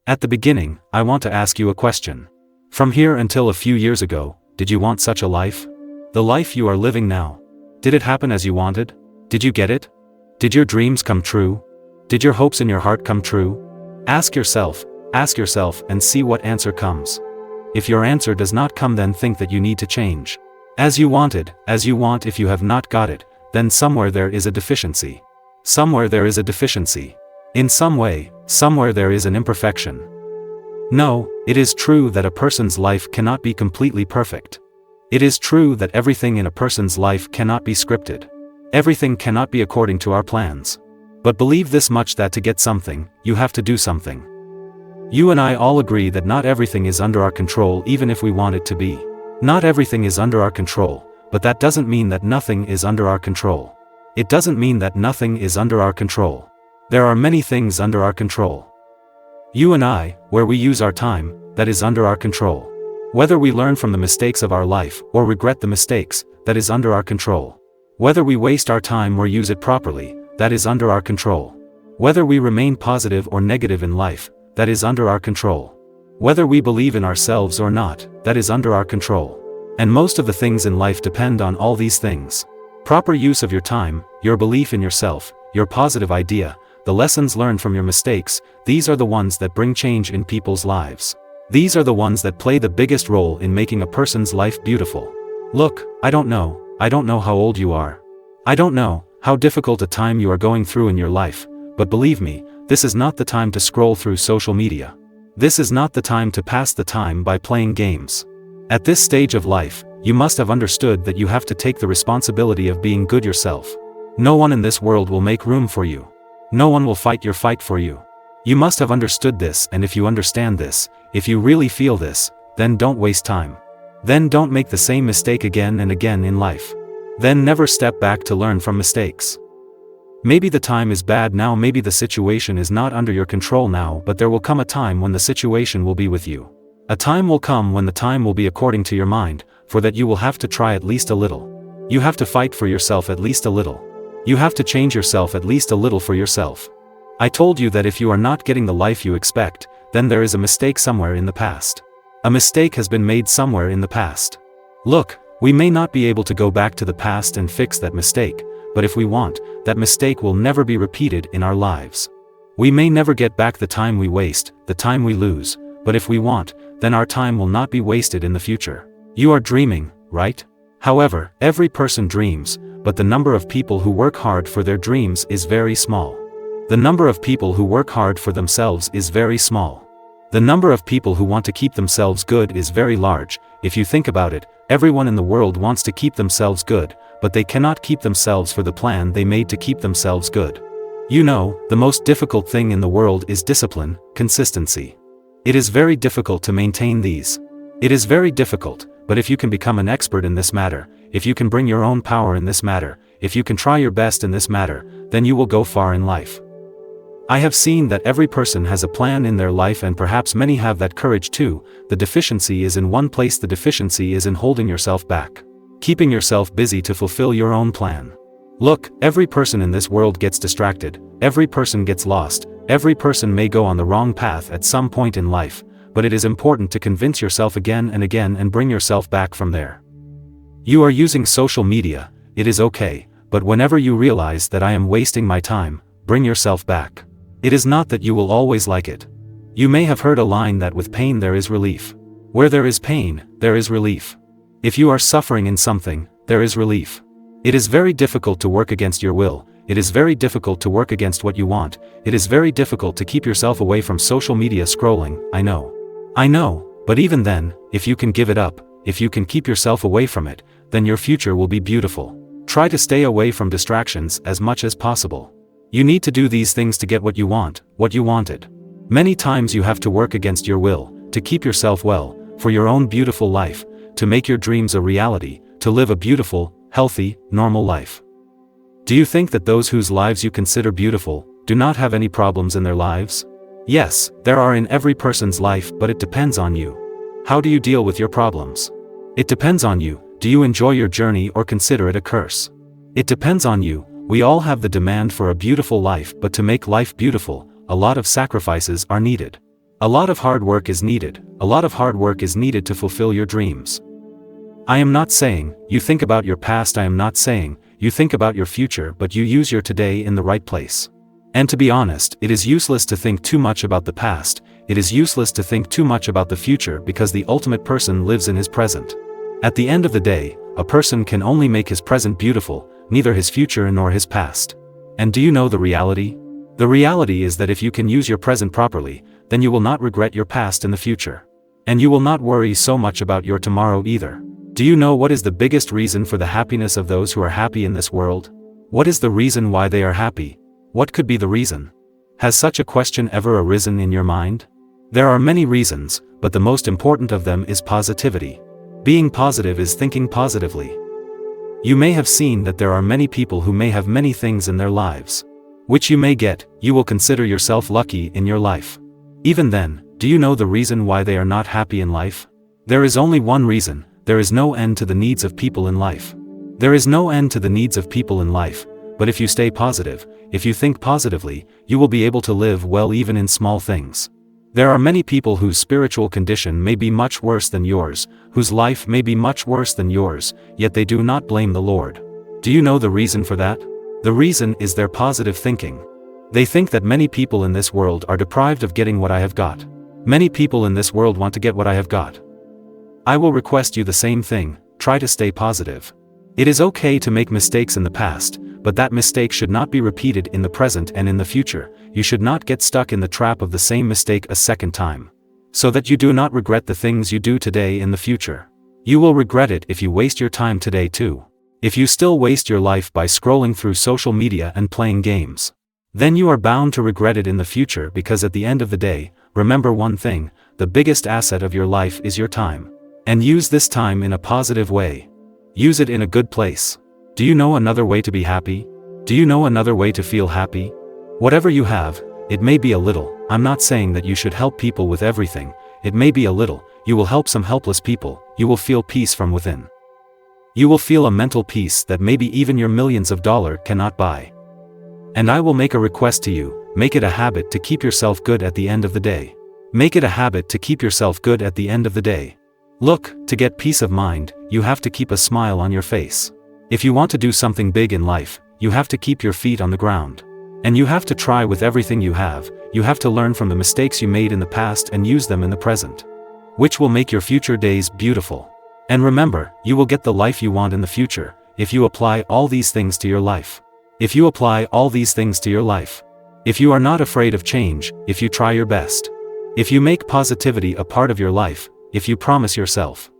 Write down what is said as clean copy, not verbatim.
At the beginning, I want to ask you a question. From here until a few years ago, did you want such a life? The life you are living now. Did it happen as you wanted? Did you get it? Did your dreams come true? Did your hopes in your heart come true? Ask yourself and see what answer comes. If your answer does not come, then think that you need to change. As you want, if you have not got it, then somewhere there is a deficiency. Somewhere there is a deficiency. In some way, somewhere there is an imperfection. No, it is true that a person's life cannot be completely perfect. It is true that everything in a person's life cannot be scripted. Everything cannot be according to our plans. But believe this much, that to get something, you have to do something. You and I all agree that not everything is under our control, even if we want it to be. Not everything is under our control, but that doesn't mean that nothing is under our control. It doesn't mean that nothing is under our control. There are many things under our control. You and I, where we use our time, that is under our control. Whether we learn from the mistakes of our life or regret the mistakes, that is under our control. Whether we waste our time or use it properly, that is under our control. Whether we remain positive or negative in life, that is under our control. Whether we believe in ourselves or not, that is under our control. And most of the things in life depend on all these things. Proper use of your time, your belief in yourself, your positive idea, the lessons learned from your mistakes, these are the ones that bring change in people's lives. These are the ones that play the biggest role in making a person's life beautiful. Look, I don't know how old you are. I don't know how difficult a time you are going through in your life, but believe me, this is not the time to scroll through social media. This is not the time to pass the time by playing games. At this stage of life, you must have understood that you have to take the responsibility of being good yourself. No one in this world will make room for you. No one will fight your fight for you. You must have understood this, and if you understand this, if you really feel this, then don't waste time. Then don't make the same mistake again and again in life. Then never step back to learn from mistakes. Maybe the time is bad now, maybe the situation is not under your control now, but there will come a time when the situation will be with you. A time will come when the time will be according to your mind, for that you will have to try at least a little. You have to fight for yourself at least a little. You have to change yourself at least a little for yourself. I told you that if you are not getting the life you expect, then there is a mistake somewhere in the past. A mistake has been made somewhere in the past. Look, we may not be able to go back to the past and fix that mistake, but if we want, that mistake will never be repeated in our lives. We may never get back the time we waste, the time we lose, but if we want, then our time will not be wasted in the future. You are dreaming, right? However, every person dreams, but the number of people who work hard for their dreams is very small. The number of people who work hard for themselves is very small. The number of people who want to keep themselves good is very large. If you think about it, everyone in the world wants to keep themselves good, but they cannot keep themselves for the plan they made to keep themselves good. You know, the most difficult thing in the world is discipline, consistency. It is very difficult to maintain these. It is very difficult, but if you can become an expert in this matter, if you can bring your own power in this matter, if you can try your best in this matter, then you will go far in life. I have seen that every person has a plan in their life, and perhaps many have that courage too. The deficiency is in one place. The deficiency is in holding yourself back. Keeping yourself busy to fulfill your own plan. Look, every person in this world gets distracted, every person gets lost, every person may go on the wrong path at some point in life, but it is important to convince yourself again and again and bring yourself back from there. You are using social media, it is okay, but whenever you realize that I am wasting my time, bring yourself back. It is not that you will always like it. You may have heard a line that with pain there is relief. Where there is pain, there is relief. If you are suffering in something, there is relief. It is very difficult to work against your will, it is very difficult to work against what you want, it is very difficult to keep yourself away from social media scrolling, I know, but even then, if you can give it up, if you can keep yourself away from it, then your future will be beautiful. Try to stay away from distractions as much as possible. You need to do these things to get what you want, what you wanted. Many times you have to work against your will, to keep yourself well, for your own beautiful life, to make your dreams a reality, to live a beautiful, healthy, normal life. Do you think that those whose lives you consider beautiful, do not have any problems in their lives? Yes, there are in every person's life, but it depends on you. How do you deal with your problems? It depends on you. Do you enjoy your journey or consider it a curse? It depends on you. We all have the demand for a beautiful life, but to make life beautiful, a lot of sacrifices are needed. A lot of hard work is needed, a lot of hard work is needed to fulfill your dreams. I am not saying, you think about your past, I am not saying, you think about your future, but you use your today in the right place. And to be honest, it is useless to think too much about the past, it is useless to think too much about the future because the ultimate person lives in his present. At the end of the day, a person can only make his present beautiful, neither his future nor his past. And do you know the reality? The reality is that if you can use your present properly, then you will not regret your past in the future. And you will not worry so much about your tomorrow either. Do you know what is the biggest reason for the happiness of those who are happy in this world? What is the reason why they are happy? What could be the reason? Has such a question ever arisen in your mind? There are many reasons, but the most important of them is positivity. Being positive is thinking positively. You may have seen that there are many people who may have many things in their lives, which you may get, you will consider yourself lucky in your life. Even then, do you know the reason why they are not happy in life? There is only one reason: there is no end to the needs of people in life. There is no end to the needs of people in life, but if you stay positive, if you think positively, you will be able to live well even in small things. There are many people whose spiritual condition may be much worse than yours, whose life may be much worse than yours, yet they do not blame the Lord. Do you know the reason for that? The reason is their positive thinking. They think that many people in this world are deprived of getting what I have got. Many people in this world want to get what I have got. I will request you the same thing: try to stay positive. It is okay to make mistakes in the past, but that mistake should not be repeated in the present and in the future. You should not get stuck in the trap of the same mistake a second time, so that you do not regret the things you do today in the future. You will regret it if you waste your time today too. If you still waste your life by scrolling through social media and playing games, then you are bound to regret it in the future, because at the end of the day, remember one thing: the biggest asset of your life is your time. And use this time in a positive way. Use it in a good place. Do you know another way to be happy? Do you know another way to feel happy? Whatever you have, it may be a little. I'm not saying that you should help people with everything. It may be a little. You will help some helpless people. You will feel peace from within. You will feel a mental peace that maybe even your millions of dollars cannot buy. And I will make a request to you: make it a habit to keep yourself good at the end of the day. Make it a habit to keep yourself good at the end of the day. Look, to get peace of mind, you have to keep a smile on your face. If you want to do something big in life, you have to keep your feet on the ground. And you have to try with everything you have. You have to learn from the mistakes you made in the past and use them in the present, which will make your future days beautiful. And remember, you will get the life you want in the future, if you apply all these things to your life. If you apply all these things to your life. If you are not afraid of change, if you try your best. If you make positivity a part of your life, if you promise yourself